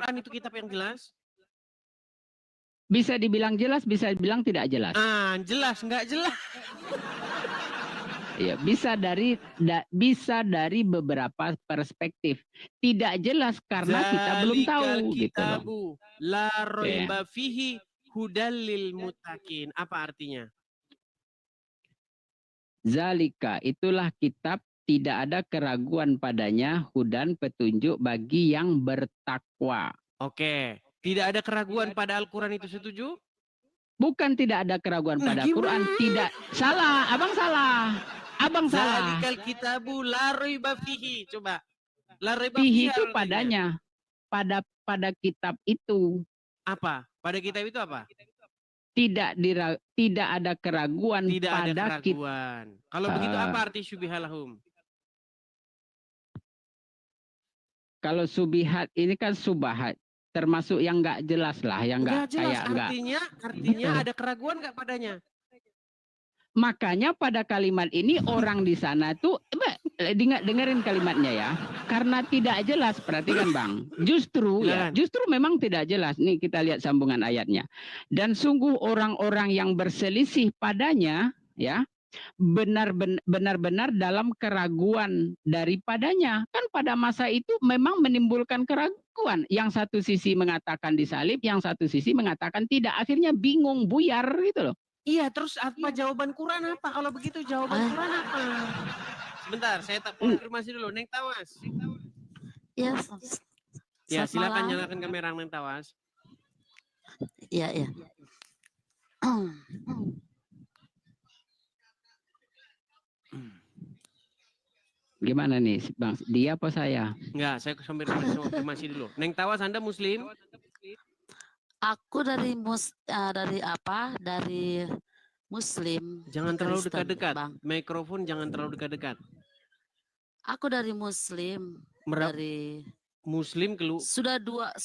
Quran itu kitab yang jelas? Bisa dibilang jelas, bisa dibilang tidak jelas. Jelas, nggak jelas. Ya, bisa dari beberapa perspektif. Tidak jelas karena kita belum tahu gitu loh. La raiba fihi hudal lil muttaqin. Apa artinya? Zalika, itulah kitab, tidak ada keraguan padanya, hudan, petunjuk bagi yang bertakwa. Oke, tidak ada keraguan pada Al-Quran, itu setuju? Bukan tidak ada keraguan pada Quran, tidak. Salah, abang salah. Abang salah. Zalikal kitabu la raiba fihi. Coba. La raiba fihi itu padanya. Pada kitab itu. Apa? Pada kitab itu apa? Tidak ada keraguan pada keraguan. Kalau begitu apa arti syubihalahum? Kalau subihat ini kan subahat, termasuk yang nggak jelas lah, yang nggak kayak artinya ada keraguan nggak padanya? Makanya pada kalimat ini orang di sana tuh dengerin kalimatnya ya, karena tidak jelas, perhatikan Bang. Justru memang tidak jelas. Nih kita lihat sambungan ayatnya. Dan sungguh orang-orang yang berselisih padanya ya, benar-benar dalam keraguan daripadanya. Kan pada masa itu memang menimbulkan keraguan. Yang satu sisi mengatakan disalib, yang satu sisi mengatakan tidak. Akhirnya bingung, buyar gitu loh. Iya, terus apa jawaban Quran apa? Kalau begitu jawaban Quran apa? Sebentar, saya tak konfirmasi dulu. Neng Tawas. Ya, silakan nyalakan kamera Neng Tawas. Iya. Gimana nih, Bang? Dia apa saya? Enggak, saya konfirmasi dulu. Neng Tawas, Anda Muslim? Aku dari Muslim. Jangan terlalu dekat-dekat. Mikrofon jangan terlalu dekat-dekat. Aku dari Muslim. Dari Muslim sudah 22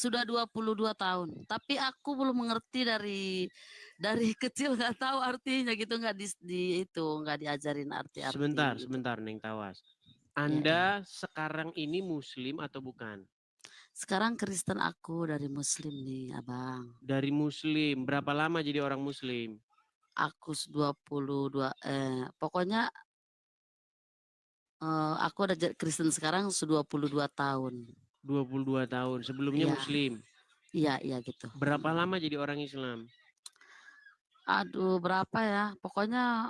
tahun. Tapi aku belum mengerti dari kecil, nggak tahu artinya gitu, nggak diajarin arti. Sebentar Neng Tawas. Anda sekarang ini Muslim atau bukan? Sekarang Kristen, aku dari Muslim nih, Abang. Dari Muslim. Berapa lama jadi orang Muslim? Aku 22, pokoknya aku ada Kristen sekarang 22 tahun. 22 tahun. Sebelumnya Muslim? Iya gitu. Berapa lama jadi orang Islam? Aduh, berapa ya? Pokoknya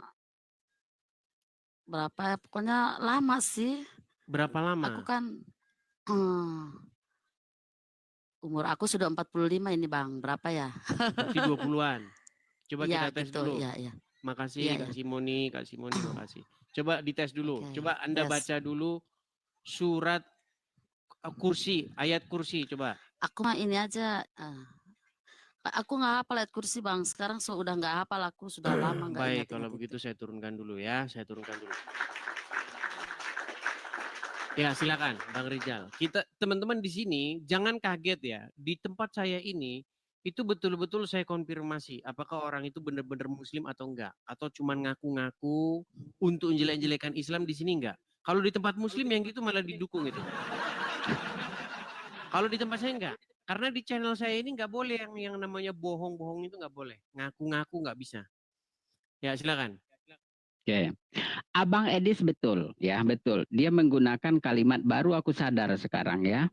lama sih. Berapa lama? Aku kan umur aku sudah 45 ini Bang. Berapa ya? Berarti 20-an. Coba kita tes dulu. Iya. Makasih Kak Simoni, makasih. Coba dites dulu. Coba Anda baca dulu surat kursi, ayat kursi, coba. Aku mah ini aja. Aku nggak hafal ayat kursi Bang. Sekarang sudah nggak hafal, aku sudah lama nggak ingat. Baik, kalau begitu saya turunkan dulu ya. Ya, silakan Bang Rizal. Kita teman-teman di sini jangan kaget ya. Di tempat saya ini itu betul-betul saya konfirmasi apakah orang itu benar-benar Muslim atau enggak, atau cuma ngaku-ngaku untuk jelek-jelekan Islam. Di sini enggak. Kalau di tempat Muslim yang gitu malah didukung itu. Kalau di tempat saya enggak. Karena di channel saya ini enggak boleh yang namanya bohong-bohong, itu enggak boleh. Ngaku-ngaku enggak bisa. Ya, silakan. Oke. Abang Edis betul, ya betul. Dia menggunakan kalimat, baru aku sadar sekarang ya.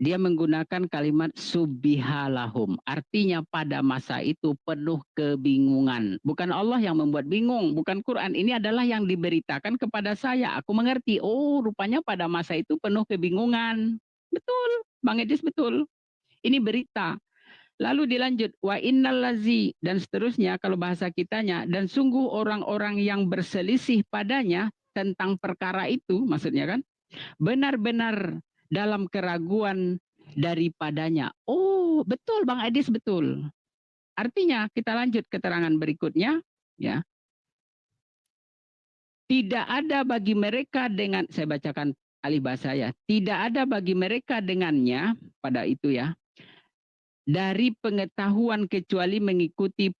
Dia menggunakan kalimat subihalahum. Artinya pada masa itu penuh kebingungan. Bukan Allah yang membuat bingung, bukan Quran. Ini adalah yang diberitakan kepada saya. Aku mengerti, oh rupanya pada masa itu penuh kebingungan. Betul, Bang Edis betul. Ini berita. Lalu dilanjut, wa innallazi, dan seterusnya kalau bahasa kitanya, dan sungguh orang-orang yang berselisih padanya tentang perkara itu, maksudnya kan, benar-benar dalam keraguan daripadanya. Oh, betul Bang Edis, betul. Artinya kita lanjut keterangan berikutnya, ya. Tidak ada bagi mereka dengan, saya bacakan alih bahasa ya, tidak ada bagi mereka dengannya pada itu ya, dari pengetahuan kecuali mengikuti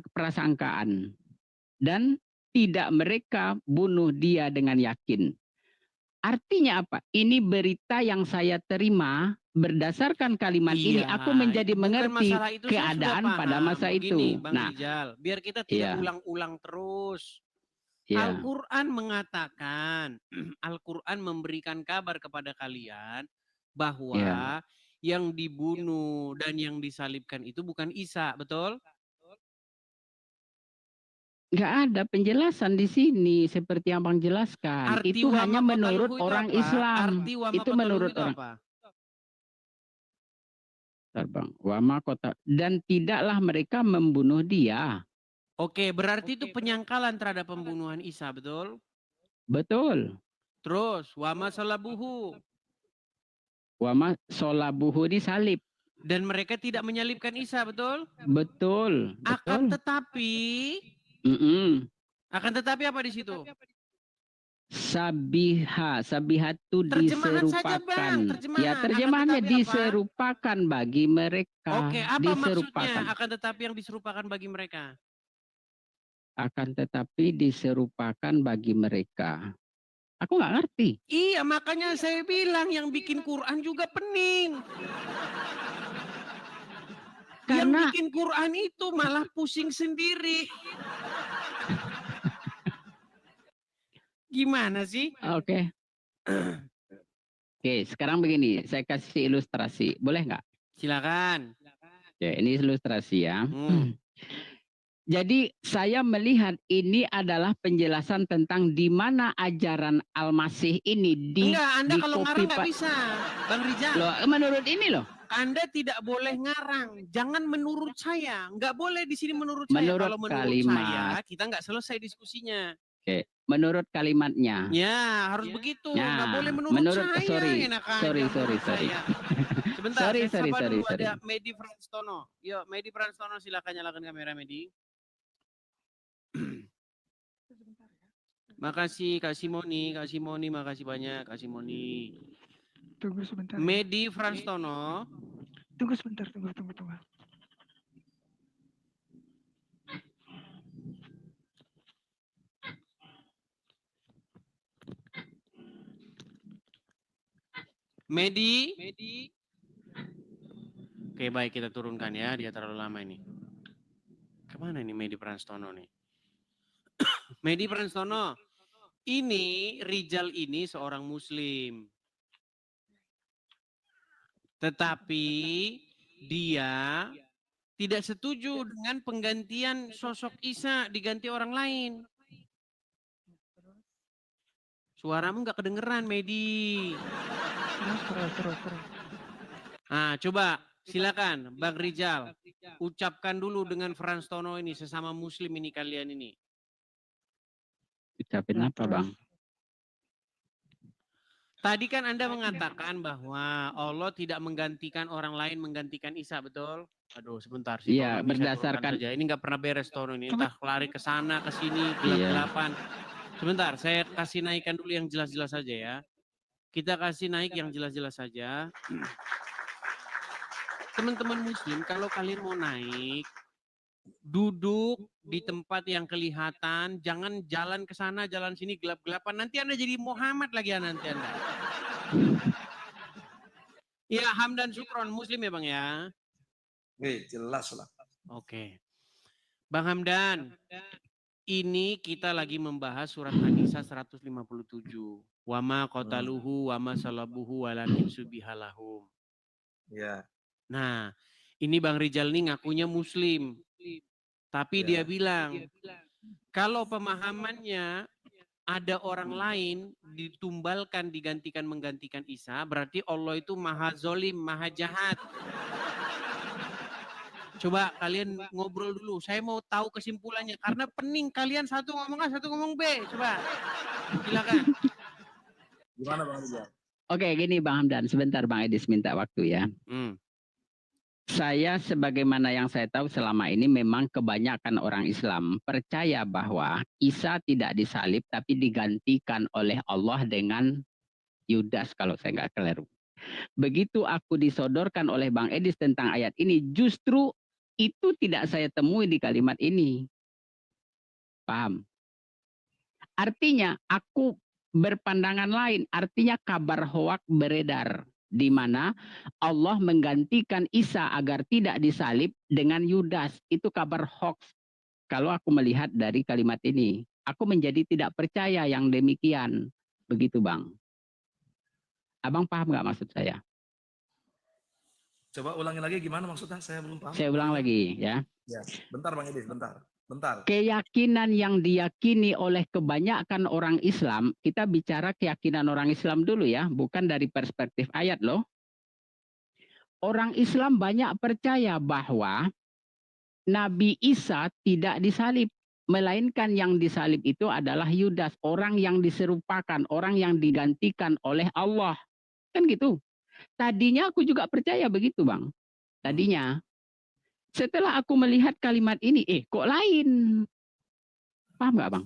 prasangkaan, dan tidak mereka bunuh dia dengan yakin. Artinya apa? Ini berita yang saya terima berdasarkan kalimat ini. Iya, Aku menjadi bukan mengerti masalah itu, saya sudah keadaan pada paham. masa Begini, itu. Bang Nah, Rijal, biar kita tidak iya, ulang-ulang terus. iya, Al-Quran mengatakan, Al-Quran memberikan kabar kepada kalian iya. bahwa yang dibunuh dan yang disalibkan itu bukan Isa, betul? Nggak ada penjelasan di sini seperti yang Bang jelaskan. Arti Itu wa hanya ma menurut qataluhu itu orang apa? Islam. Arti wa ma Itu qataluhu menurut itu orang apa? Bang. Wama kota dan tidaklah mereka membunuh dia. Oke, berarti itu penyangkalan terhadap pembunuhan Isa, betul? Betul. Terus, wa ma salabuhu. Wama solabuhu disalib. Dan mereka tidak menyalibkan Isa, betul? Betul. Akan Betul. tetapi, apa di situ? Sabiha itu Terjemahan saja, Bang, diserupakan. Ya, terjemahan. terjemahannya Akan tetapi apa? diserupakan bagi mereka. Oke, apa Diserupakan. maksudnya akan tetapi yang diserupakan bagi mereka? Akan tetapi diserupakan bagi mereka. Aku nggak ngerti. Iya, makanya saya bilang yang bikin Quran juga pening. Yang Karena bikin Quran itu malah pusing sendiri. Gimana sih? oke. Oke, sekarang begini, saya kasih ilustrasi. Boleh nggak? Silakan. Oke, ini ilustrasi ya. Hmm. Jadi saya melihat ini adalah penjelasan tentang di mana ajaran Al-Masih ini Enggak, Anda kalau ngarang nggak copy bisa, Bang Rijal. Loh, menurut ini loh. Anda tidak boleh ngarang. Jangan menurut saya. Nggak boleh di sini menurut saya. Menurut Kalau menurut kalimat. saya, kita nggak selesai diskusinya. Oke, menurut kalimatnya. Ya, harus begitu. Nggak Nah, boleh menurut saya. sorry. Enak aja menurut Sorry. saya. Sebentar, Sorry. dulu ada Medi Franstono. Yuk, Medi Franstono, silakan nyalakan kamera, Medi. Makasih Kak Simoni, makasih banyak Kak Simoni. Tunggu sebentar. Medi Franstono. Tunggu sebentar, tunggu. Medi. Oke, baik, kita turunkan ya, dia terlalu lama ini. Kemana ini Medi Franstono nih? Medi Franstono, ini Rijal ini seorang Muslim. Tetapi dia tidak setuju dengan penggantian sosok Isa diganti orang lain. Suaramu nggak kedengeran, Medi. Terus. Nah, coba silakan Bang Rijal, ucapkan dulu dengan Franstono ini, sesama Muslim ini kalian ini. Ucapin apa, Bang? Tadi kan Anda mengatakan bahwa Allah tidak menggantikan orang lain, menggantikan Isa, betul? Aduh, sebentar sih. Iya, berdasarkan saja. Ini nggak pernah beres Tono ini. Entah lari ke sana, ke sini, gelap-gelapan. Sebentar, saya kasih naikkan dulu yang jelas-jelas saja ya. Kita kasih naik yang jelas-jelas saja. Teman-teman Muslim, kalau kalian mau naik, duduk di tempat yang kelihatan, jangan jalan ke sana, jalan sini gelap-gelapan. Nanti Anda jadi Muhammad lagi ya nanti Anda. Ya, Hamdan Syukron, Muslim ya Bang ya? Jelas lah. Oke. Bang Hamdan, ini kita lagi membahas surat An-Nisa 157. Wama qataluhu wama salabuhu walakin subihalahum. Ya. Nah, ini Bang Rijal nih ngakunya Muslim. Tapi dia bilang, kalau pemahamannya ada orang lain ditumbalkan, digantikan, menggantikan Isa, berarti Allah itu maha zolim, maha jahat. Coba kalian ngobrol dulu, saya mau tahu kesimpulannya. Karena pening, kalian satu ngomong A, satu ngomong B. Coba, silakan. Gimana Bang Rijal? Oke, gini Bang Hamdan, sebentar Bang Edis minta waktu ya. Saya sebagaimana yang saya tahu selama ini memang kebanyakan orang Islam percaya bahwa Isa tidak disalib tapi digantikan oleh Allah dengan Yudas kalau saya nggak keliru. Begitu aku disodorkan oleh Bang Edis tentang ayat ini, justru itu tidak saya temui di kalimat ini. Paham? Artinya aku berpandangan lain, artinya kabar hoak beredar di mana Allah menggantikan Isa agar tidak disalib dengan Yudas. Itu kabar hoax. Kalau aku melihat dari kalimat ini, aku menjadi tidak percaya yang demikian. Begitu, Bang. Abang paham nggak maksud saya? Coba ulangi lagi gimana maksudnya? Saya belum paham. Saya ulang lagi ya. Ya, bentar Bang Edis, bentar. Keyakinan yang diyakini oleh kebanyakan orang Islam, kita bicara keyakinan orang Islam dulu ya, bukan dari perspektif ayat loh. Orang Islam banyak percaya bahwa Nabi Isa tidak disalib, melainkan yang disalib itu adalah Yudas, orang yang diserupakan, orang yang digantikan oleh Allah. Kan gitu. Tadinya aku juga percaya begitu, Bang. Tadinya. Setelah aku melihat kalimat ini, kok lain? Paham nggak, Bang?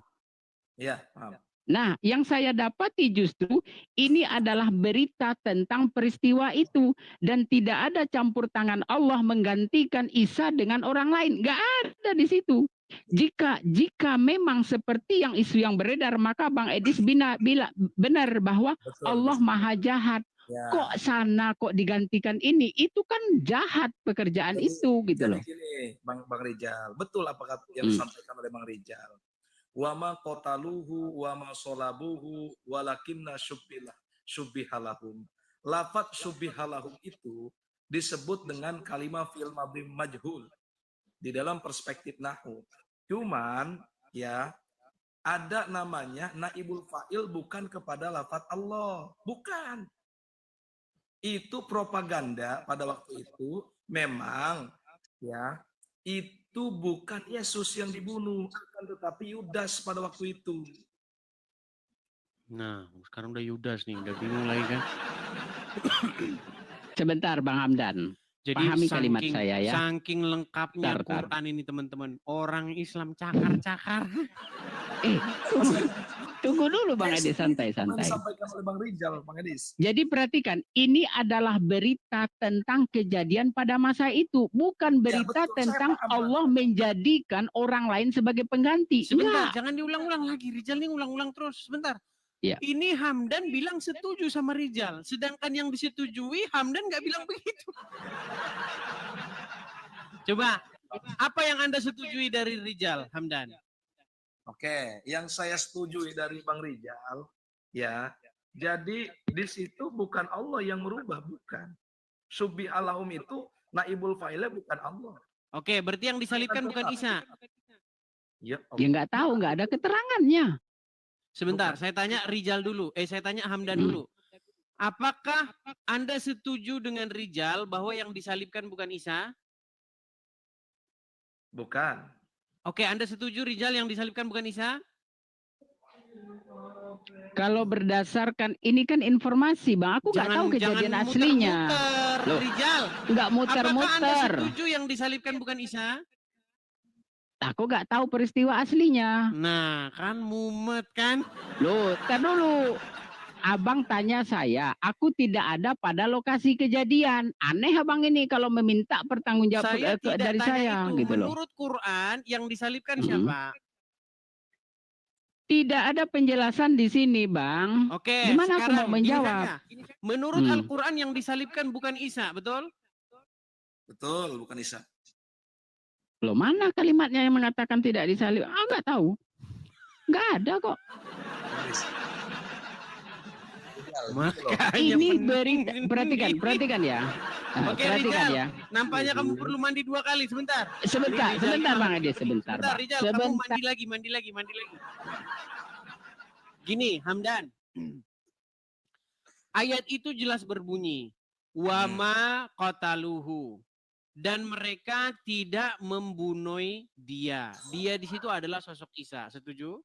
Iya, paham. Nah, yang saya dapati justru ini adalah berita tentang peristiwa itu. Dan tidak ada campur tangan Allah menggantikan Isa dengan orang lain. Nggak ada di situ. Jika memang seperti yang isu yang beredar, maka Bang Edis benar bahwa Betul, Allah betul. Maha Jahat. Ya. Kok sana kok digantikan ini? Itu kan jahat pekerjaan itu gitu jadi loh. gini, Bang Rijal, betul apa yang disampaikan oleh Bang Rijal. Wa ma qataluhu wa ma salabuhu walakinna syubbihalahum. Lafaz syubbihalahum itu disebut dengan kalimat fi'il madhi majhul di dalam perspektif nahwu. Cuman ya ada namanya naibul fa'il bukan kepada lafaz Allah, bukan. Itu propaganda pada waktu itu memang ya itu bukan Yesus yang dibunuh, akan tetapi Yudas pada waktu itu. Nah, sekarang udah Yudas nih, udah bingung lagi kan. Sebentar Bang Hamdan. Jadi Pahami kalimat saya ya. Saking lengkapnya Tar. Quran ini teman-teman. Orang Islam cakar-cakar. Tunggu dulu Bang Edis, santai-santai. Disampaikan oleh Bang Rijal, Bang Edis. Jadi perhatikan, ini adalah berita tentang kejadian pada masa itu. Bukan berita betul, tentang saya paham, Allah menjadikan orang lain sebagai pengganti. Sebentar, Enggak. jangan diulang-ulang lagi. Rijal ini ulang-ulang terus. Sebentar. Ya. Ini Hamdan bilang setuju sama Rijal. Sedangkan yang disetujui Hamdan nggak bilang begitu. Coba, apa yang Anda setujui dari Rijal, Hamdan? Oke, yang saya setuju dari Bang Rijal, ya, jadi di situ bukan Allah yang merubah, bukan. Subbi alahum itu naibul fa'ilnya bukan Allah. Oke, berarti yang disalibkan bukan Isa. Ya, Ya nggak tahu, nggak ada keterangannya. Sebentar, saya tanya Rijal dulu. Saya tanya Hamdan dulu. Apakah Anda setuju dengan Rijal bahwa yang disalibkan bukan Isa? bukan. Oke, Anda setuju Rijal yang disalibkan bukan Isa? Kalau berdasarkan ini kan informasi, Bang. Aku nggak tahu kejadian jangan aslinya. muter-muter, Loh, Rijal. nggak Apakah Anda muter-muter. setuju yang disalibkan bukan Isa? Aku nggak tahu peristiwa aslinya. Nah, kan mumet kan? Loh, tar dulu. Abang tanya saya, aku tidak ada pada lokasi kejadian. Aneh abang ini kalau meminta pertanggungjawab Saya tidak dari tanya saya, itu. gitu loh. Menurut Quran, yang disalibkan siapa? Tidak ada penjelasan di sini, Bang. Oke, Gimana aku sekarang mau menjawab? Menurut Al-Quran yang disalibkan bukan Isa, betul? Betul, bukan Isa. Loh, mana kalimatnya yang mengatakan tidak disalib? Nggak tahu. Nggak ada kok. Ini berita, perhatikan ya. Oke, perhatikan Rijal, ya. nampaknya kamu perlu mandi 2 kali. Sebentar. Sebentar Bang Ade, sebentar. Sebentar, Bang. Rijal, kamu mandi lagi. Gini, Hamdan. Ayat itu jelas berbunyi, wa ma qataluhu, dan mereka tidak membunuh dia. Dia di situ adalah sosok Isa. Setuju?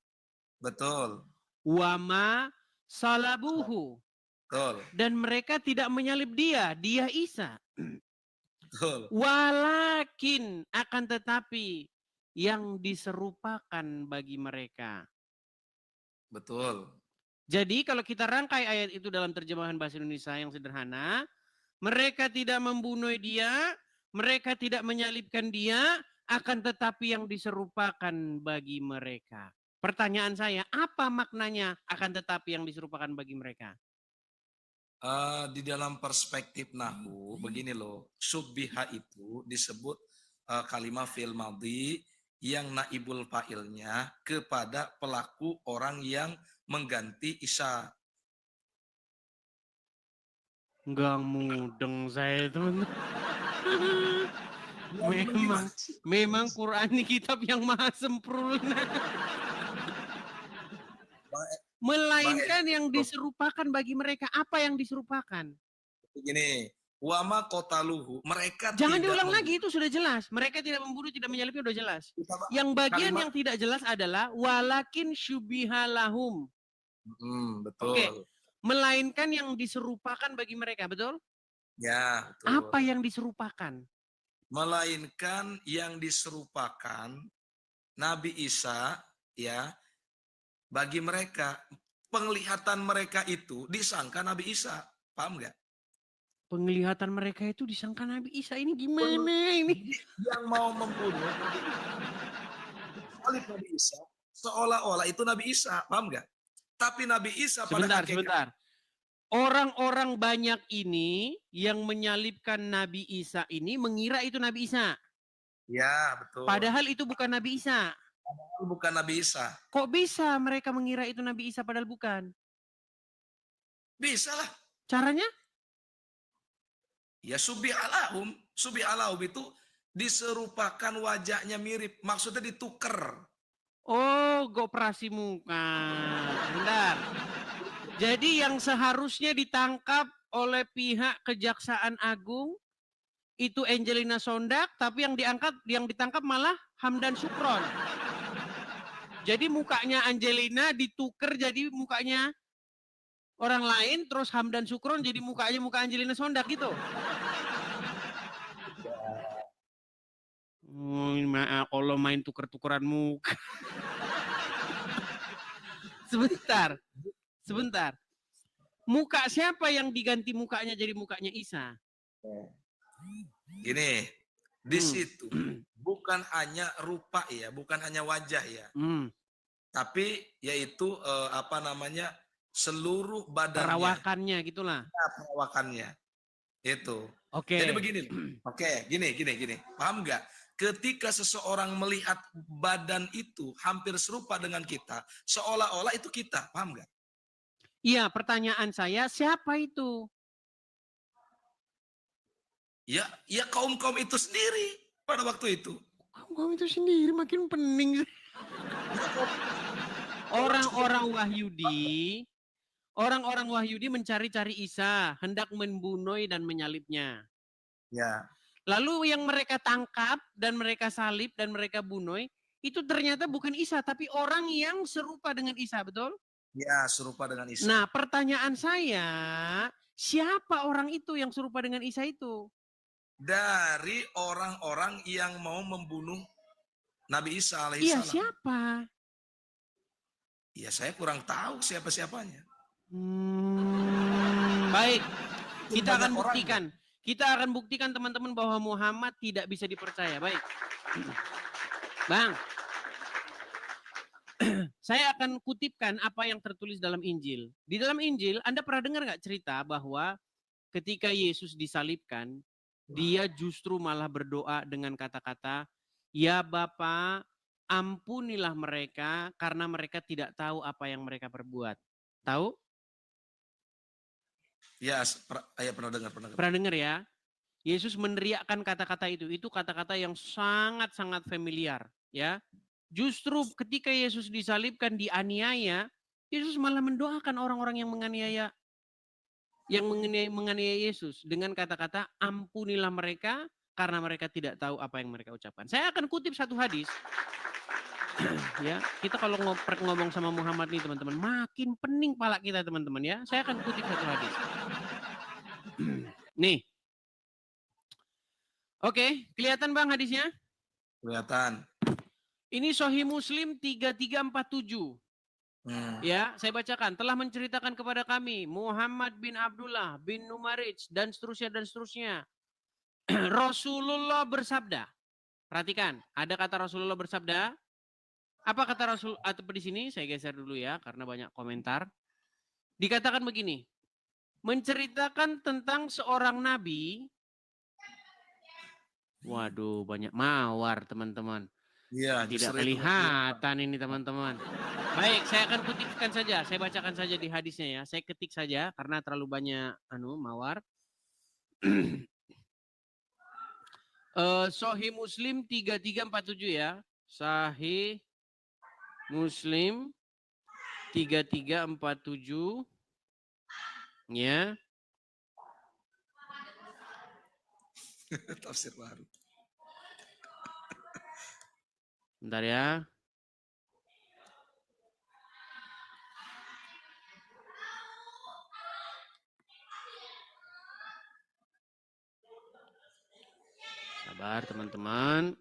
Betul. Wa ma salabuhu. Betul. Dan mereka tidak menyalib dia Isa. Betul. Walakin, akan tetapi yang diserupakan bagi mereka. Betul. Jadi kalau kita rangkai ayat itu dalam terjemahan bahasa Indonesia yang sederhana, mereka tidak membunuh dia, mereka tidak menyalibkan dia, akan tetapi yang diserupakan bagi mereka. Pertanyaan saya, apa maknanya akan tetapi yang diserupakan bagi mereka? Di dalam perspektif nahu, begini loh, subbiha itu disebut kalimat fi'il madhi yang naibul fa'ilnya kepada pelaku orang yang mengganti isa. Enggak mudeng saya teman-teman. Gimana? Memang Quran ini kitab yang maha sempurna. Melainkan yang diserupakan bagi mereka. Apa yang diserupakan? Begini, wama kotaluhu, mereka Jangan tidak diulang membunuh. lagi, itu sudah jelas. Mereka tidak membunuh, tidak menyalibnya, sudah jelas. Yang bagian Kalimat- yang tidak jelas adalah walakin syubihalahum. Betul. Oke. Melainkan yang diserupakan bagi mereka, betul? Ya, betul. Apa yang diserupakan? Melainkan yang diserupakan Nabi Isa, ya, bagi mereka penglihatan mereka itu disangka Nabi Isa, paham nggak? Penglihatan mereka itu disangka Nabi Isa. Ini gimana ini? Yang mau membunuh salib Nabi Isa, seolah-olah itu Nabi Isa, paham nggak? Tapi Nabi Isa Sebentar. Orang-orang banyak ini yang menyalibkan Nabi Isa ini mengira itu Nabi Isa. Ya, betul. Padahal itu bukan Nabi Isa. Bukan Nabi Isa. Kok bisa mereka mengira itu Nabi Isa padahal bukan? Bisa lah. Caranya? Ya subi'alahum. Subi'alahum itu diserupakan wajahnya mirip. Maksudnya ditukar. Oh, operasi muka. Bentar. Jadi yang seharusnya ditangkap oleh pihak Kejaksaan Agung itu Angelina Sondak, tapi yang ditangkap malah Hamdan Sukron. Jadi mukanya Angelina ditukar jadi mukanya orang lain, terus Hamdan Sukron jadi mukanya muka Angelina Sondak gitu. Oh, maaf kalau main tuker-tukeran muka. Sebentar. Muka siapa yang diganti mukanya jadi mukanya Isa? Gini, di situ bukan hanya rupa ya, bukan hanya wajah ya. Tapi yaitu seluruh badannya. Perawakannya gitulah. Ya, perawakannya. Itu. Oke. Jadi begini. Oke, gini. Paham nggak? Ketika seseorang melihat badan itu hampir serupa dengan kita, seolah-olah itu kita, paham nggak? Iya, pertanyaan saya, siapa itu? Ya kaum-kaum itu sendiri pada waktu itu. Kaum itu sendiri makin pening. Orang-orang Wahyudi mencari-cari Isa, hendak membunuh dan menyalibnya. Ya. Lalu yang mereka tangkap dan mereka salib dan mereka bunuh, itu ternyata bukan Isa, tapi orang yang serupa dengan Isa, betul? Ya, serupa dengan Isa. Nah, pertanyaan saya, siapa orang itu yang serupa dengan Isa itu? Dari orang-orang yang mau membunuh Nabi Isa alaihissalam. Iya, siapa? Ya, saya kurang tahu siapa-siapanya. Baik, kita akan buktikan. Kita akan buktikan teman-teman bahwa Muhammad tidak bisa dipercaya. Baik. Bang, saya akan kutipkan apa yang tertulis dalam Injil. Di dalam Injil, Anda pernah dengar nggak cerita bahwa ketika Yesus disalibkan, dia justru malah berdoa dengan kata-kata, "Ya Bapa, ampunilah mereka karena mereka tidak tahu apa yang mereka perbuat." Tahu? Ya, pernah dengar. Pernah dengar ya? Yesus meneriakkan kata-kata itu. Itu kata-kata yang sangat-sangat familiar, ya. Justru ketika Yesus disalibkan, dianiaya, Yesus malah mendoakan orang-orang yang menganiaya Yesus dengan kata-kata, "Ampunilah mereka karena mereka tidak tahu apa yang mereka ucapkan." Saya akan kutip satu hadis. Ya, kita kalau ngomong sama Muhammad nih teman-teman, makin pening pala kita teman-teman ya. Saya akan kutip satu hadis. Nih. Oke, kelihatan Bang hadisnya? Kelihatan. Ini Sahih Muslim 3347. Ya, saya bacakan. Telah menceritakan kepada kami Muhammad bin Abdullah bin Numarij dan seterusnya. Rasulullah bersabda. Perhatikan, ada kata Rasulullah bersabda. Apa kata Rasul atau di sini saya geser dulu ya karena banyak komentar. Dikatakan begini, menceritakan tentang seorang nabi. Waduh, banyak mawar teman-teman. Iya, Tidak justru itu. kelihatan ini teman-teman. Baik, saya akan kutipkan saja. Saya bacakan saja di hadisnya ya. Saya ketik saja karena terlalu banyak mawar. Sahih Muslim 3347 ya. Sahih Muslim 3347 ya. Tafsir baru. Bentar ya. Sabar teman-teman.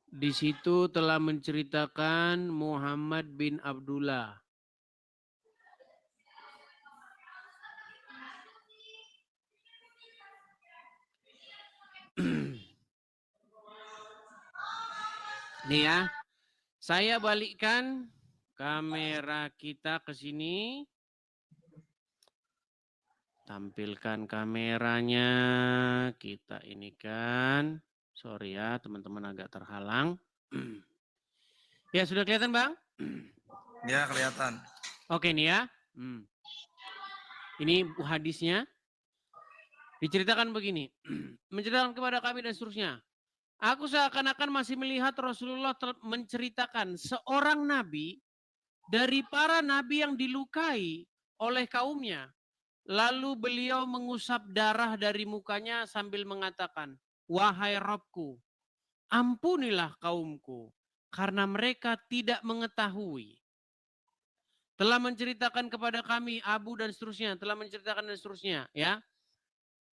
Di situ telah menceritakan Muhammad bin Abdullah. Nih ya, saya balikkan kamera kita ke sini. Tampilkan kameranya, kita ini kan. Sorry ya, teman-teman agak terhalang. Ya, sudah kelihatan, Bang? Ya, kelihatan. Oke nih ya. Ini hadisnya. Diceritakan begini. Menceritakan kepada kami dan seterusnya. Aku seakan-akan masih melihat Rasulullah menceritakan seorang nabi dari para nabi yang dilukai oleh kaumnya. Lalu beliau mengusap darah dari mukanya sambil mengatakan, wahai Rabbku, ampunilah kaumku karena mereka tidak mengetahui. Telah menceritakan kepada kami Abu dan seterusnya, telah menceritakan dan seterusnya, ya.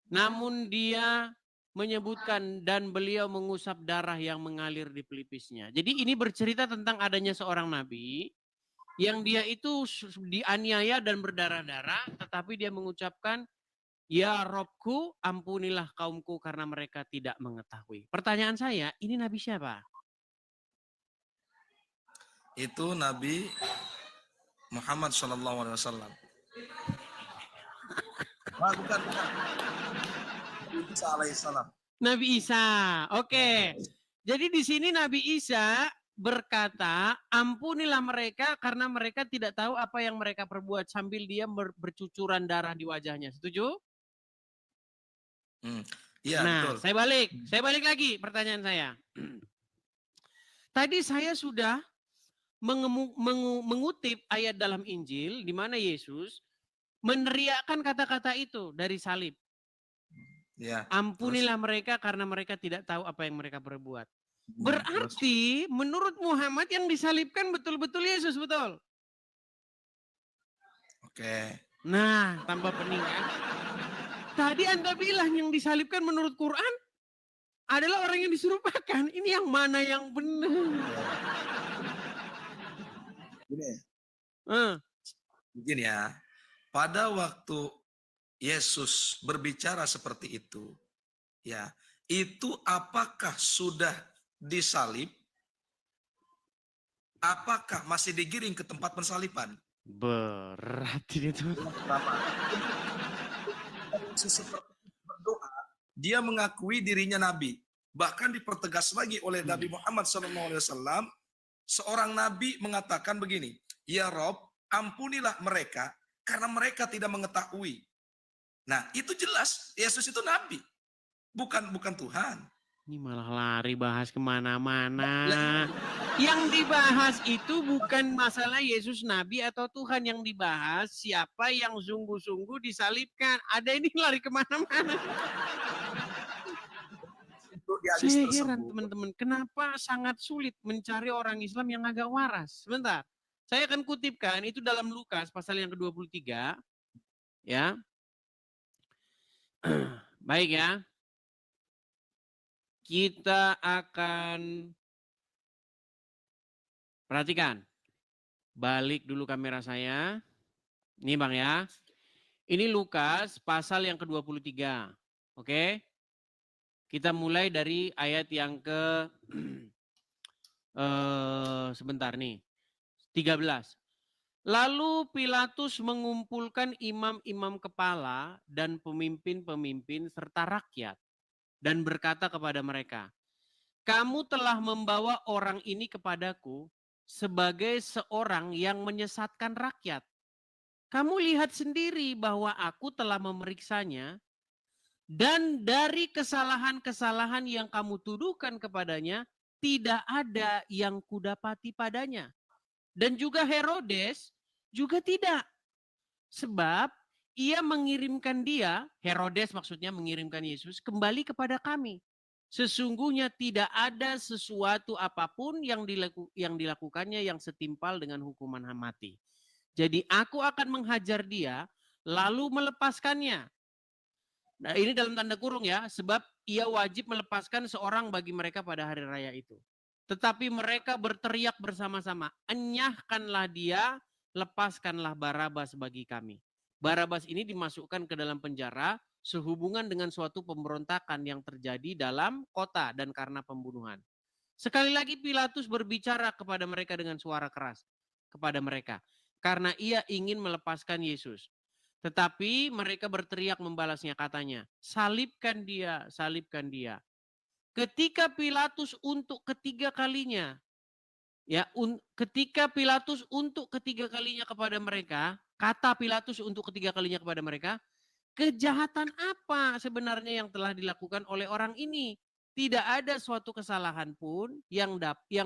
Namun dia menyebutkan dan beliau mengusap darah yang mengalir di pelipisnya. Jadi ini bercerita tentang adanya seorang nabi yang dia itu dianiaya dan berdarah-darah, tetapi dia mengucapkan, ya Robku, ampunilah kaumku karena mereka tidak mengetahui. Pertanyaan saya, ini nabi siapa? Itu Nabi Muhammad SAW. Bukan. Isa alaihissalam. Nabi Isa. Oke. Jadi di sini Nabi Isa berkata, ampunilah mereka karena mereka tidak tahu apa yang mereka perbuat sambil dia bercucuran darah di wajahnya. Setuju? Iya, Nah, betul. saya balik lagi pertanyaan saya. Tadi saya sudah mengutip ayat dalam Injil di mana Yesus meneriakkan kata-kata itu dari salib. Ya, ampunilah mereka karena mereka tidak tahu apa yang mereka perbuat. Berarti menurut Muhammad yang disalibkan betul-betul Yesus, betul? Oke. Nah, tambah pening kan? Tadi Anda bilang yang disalibkan menurut Quran adalah orang yang diserupakan. Ini yang mana yang benar? Begini ya. Pada waktu Yesus berbicara seperti itu, ya, itu apakah sudah disalib? Apakah masih digiring ke tempat pensaliban? Berat ini tuh. Seperti berdoa, dia mengakui dirinya nabi. Bahkan dipertegas lagi oleh Nabi Muhammad SAW, seorang nabi mengatakan begini, ya Rob, ampunilah mereka karena mereka tidak mengetahui. Nah, itu jelas Yesus itu nabi, bukan Tuhan. Ini malah lari bahas kemana-mana. Yang dibahas itu bukan masalah Yesus nabi atau Tuhan, yang dibahas siapa yang sungguh-sungguh disalibkan. Ada ini lari kemana-mana. Saya heran teman-teman, kenapa sangat sulit mencari orang Islam yang agak waras. Sebentar, saya akan kutipkan itu dalam Lukas pasal yang ke-23. Ya. Baik ya. Kita akan perhatikan. Balik dulu kamera saya. Ini Bang ya. Ini Lukas pasal yang ke-23. Oke. Kita mulai dari ayat yang ke Sebentar nih. 13. Lalu Pilatus mengumpulkan imam-imam kepala dan pemimpin-pemimpin serta rakyat dan berkata kepada mereka, "Kamu telah membawa orang ini kepadaku sebagai seorang yang menyesatkan rakyat. Kamu lihat sendiri bahwa aku telah memeriksanya dan dari kesalahan-kesalahan yang kamu tuduhkan kepadanya tidak ada yang kudapati padanya. Dan juga Herodes juga tidak. Sebab ia mengirimkan dia, Herodes maksudnya mengirimkan Yesus kembali kepada kami. Sesungguhnya tidak ada sesuatu apapun yang dilakukannya yang setimpal dengan hukuman mati. Jadi aku akan menghajar dia lalu melepaskannya. Nah, ini dalam tanda kurung ya, sebab ia wajib melepaskan seorang bagi mereka pada hari raya itu. Tetapi mereka berteriak bersama-sama, "Enyahkanlah dia, lepaskanlah Barabas bagi kami." Barabas ini dimasukkan ke dalam penjara sehubungan dengan suatu pemberontakan yang terjadi dalam kota dan karena pembunuhan. Sekali lagi Pilatus berbicara kepada mereka dengan suara keras kepada mereka karena ia ingin melepaskan Yesus. Tetapi mereka berteriak membalasnya, katanya, "Salibkan dia, salibkan dia." Ketika Pilatus untuk ketiga kalinya, ketika Pilatus untuk ketiga kalinya kepada mereka, kata Pilatus untuk ketiga kalinya kepada mereka, "Kejahatan apa sebenarnya yang telah dilakukan oleh orang ini? Tidak ada suatu kesalahan pun yang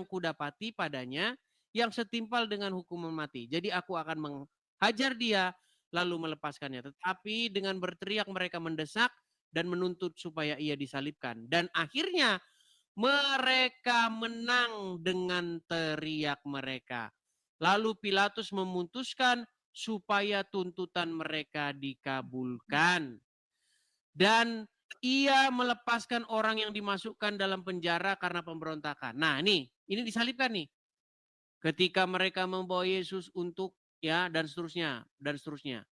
kudapati padanya yang setimpal dengan hukuman mati. Jadi aku akan menghajar dia lalu melepaskannya." Tetapi dengan berteriak mereka mendesak dan menuntut supaya ia disalibkan. Dan akhirnya mereka menang dengan teriak mereka. Lalu Pilatus memutuskan supaya tuntutan mereka dikabulkan. Dan ia melepaskan orang yang dimasukkan dalam penjara karena pemberontakan. Nah, ini disalibkan nih. Ketika mereka membawa Yesus untuk dan seterusnya dan seterusnya.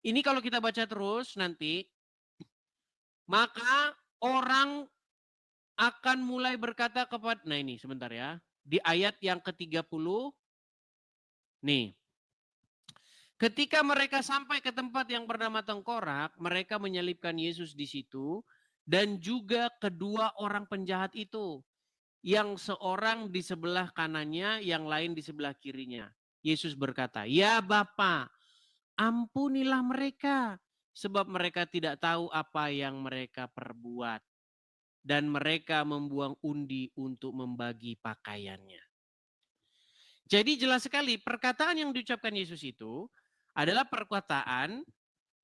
Ini kalau kita baca terus nanti, maka orang akan mulai berkata kepada, nah ini sebentar ya, di ayat yang ke-30, nih. Ketika mereka sampai ke tempat yang bernama Tengkorak, mereka menyalibkan Yesus di situ dan juga kedua orang penjahat itu. Yang seorang di sebelah kanannya, yang lain di sebelah kirinya. Yesus berkata, "Ya Bapa, ampunilah mereka, sebab mereka tidak tahu apa yang mereka perbuat." Dan mereka membuang undi untuk membagi pakaiannya. Jadi jelas sekali perkataan yang diucapkan Yesus itu adalah perkataan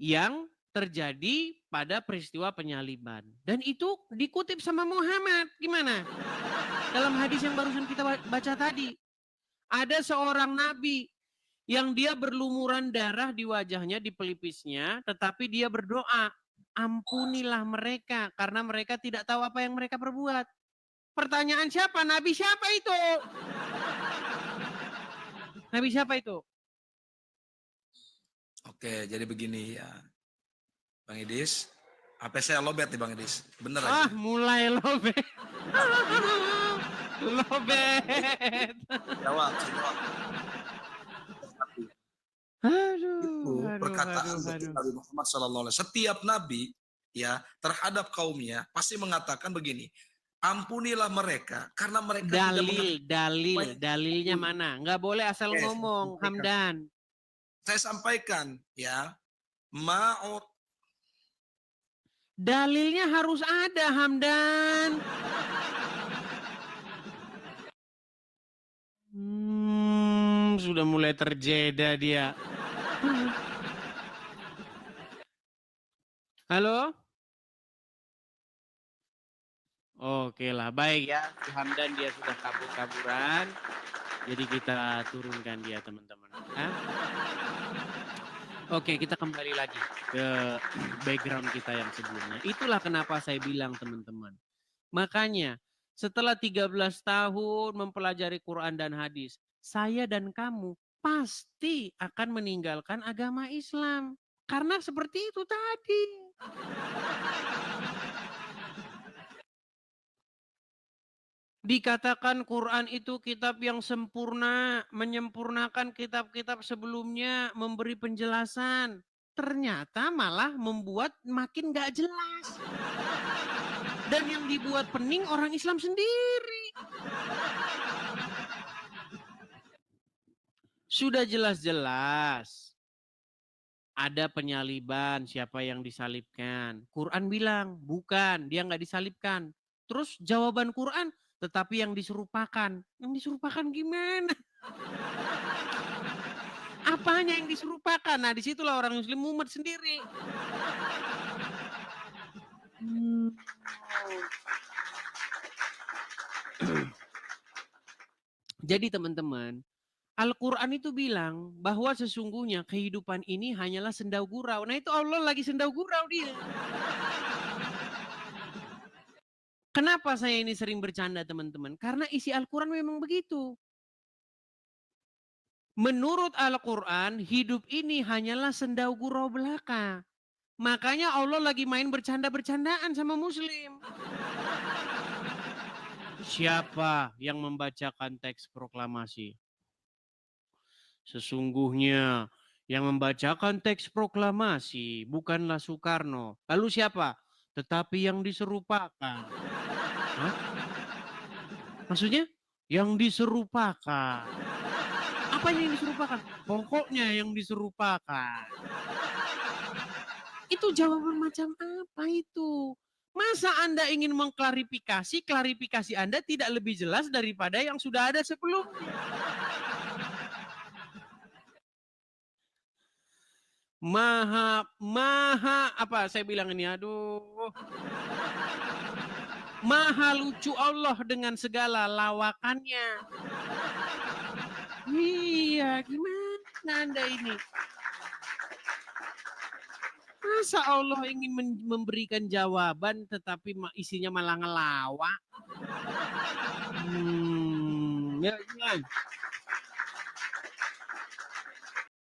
yang terjadi pada peristiwa penyaliban. Dan itu dikutip sama Muhammad. Gimana? Dalam hadis yang barusan kita baca tadi. Ada seorang nabi yang dia berlumuran darah di wajahnya, di pelipisnya, tetapi dia berdoa, "Ampunilah mereka karena mereka tidak tahu apa yang mereka perbuat." Pertanyaan siapa? Nabi siapa itu? Nabi siapa itu? Oke, jadi begini ya. Bang Idis, apa saya lobet nih Bang Idis? Bener aja. Mulai lobet. Lobet. Jawab. Itu perkataan dari Nabi Muhammad SAW. Setiap nabi ya terhadap kaumnya pasti mengatakan begini, "Ampunilah mereka karena mereka dalilnya mana? Nggak boleh asal ngomong, Hamdan. Saya sampaikan ya, dalilnya harus ada, Hamdan. Sudah mulai terjeda dia. Halo? Oke lah, baik ya. Hamdan dia sudah kabur-kaburan. Jadi kita turunkan dia, teman-teman. Oke, kita kembali lagi ke background kita yang sebelumnya. Itulah kenapa saya bilang, teman-teman. Makanya setelah 13 tahun mempelajari Quran dan hadis, saya dan kamu pasti akan meninggalkan agama Islam. Karena seperti itu tadi. Dikatakan Quran itu kitab yang sempurna, menyempurnakan kitab-kitab sebelumnya, memberi penjelasan. Ternyata malah membuat makin gak jelas. Dan yang dibuat pening orang Islam sendiri. Sudah jelas-jelas ada penyaliban, siapa yang disalibkan. Quran bilang, bukan, dia nggak disalibkan. Terus jawaban Quran, tetapi yang diserupakan. Yang diserupakan gimana? Apanya yang diserupakan? Nah, disitulah orang Muslim mumet sendiri. Jadi teman-teman, Al-Quran itu bilang bahwa sesungguhnya kehidupan ini hanyalah sendau gurau. Nah itu Allah lagi sendau gurau dia. Kenapa saya ini sering bercanda teman-teman? Karena isi Al-Quran memang begitu. Menurut Al-Quran, hidup ini hanyalah sendau gurau belaka. Makanya Allah lagi main bercanda-bercandaan sama Muslim. Siapa yang membacakan teks proklamasi? Sesungguhnya yang membacakan teks proklamasi bukanlah Soekarno. Lalu siapa? Tetapi yang diserupakan. Hah? Maksudnya? Yang diserupakan. Apa yang diserupakan? Pokoknya yang diserupakan. Itu jawaban macam apa itu? Masa Anda ingin mengklarifikasi, klarifikasi Anda tidak lebih jelas daripada yang sudah ada sebelumnya. Maha apa saya bilang ini, aduh. Maha lucu Allah dengan segala lawakannya. Iya, gimana Anda ini? Masa Allah ingin memberikan jawaban tetapi isinya malah ngelawak? Ya, gimana?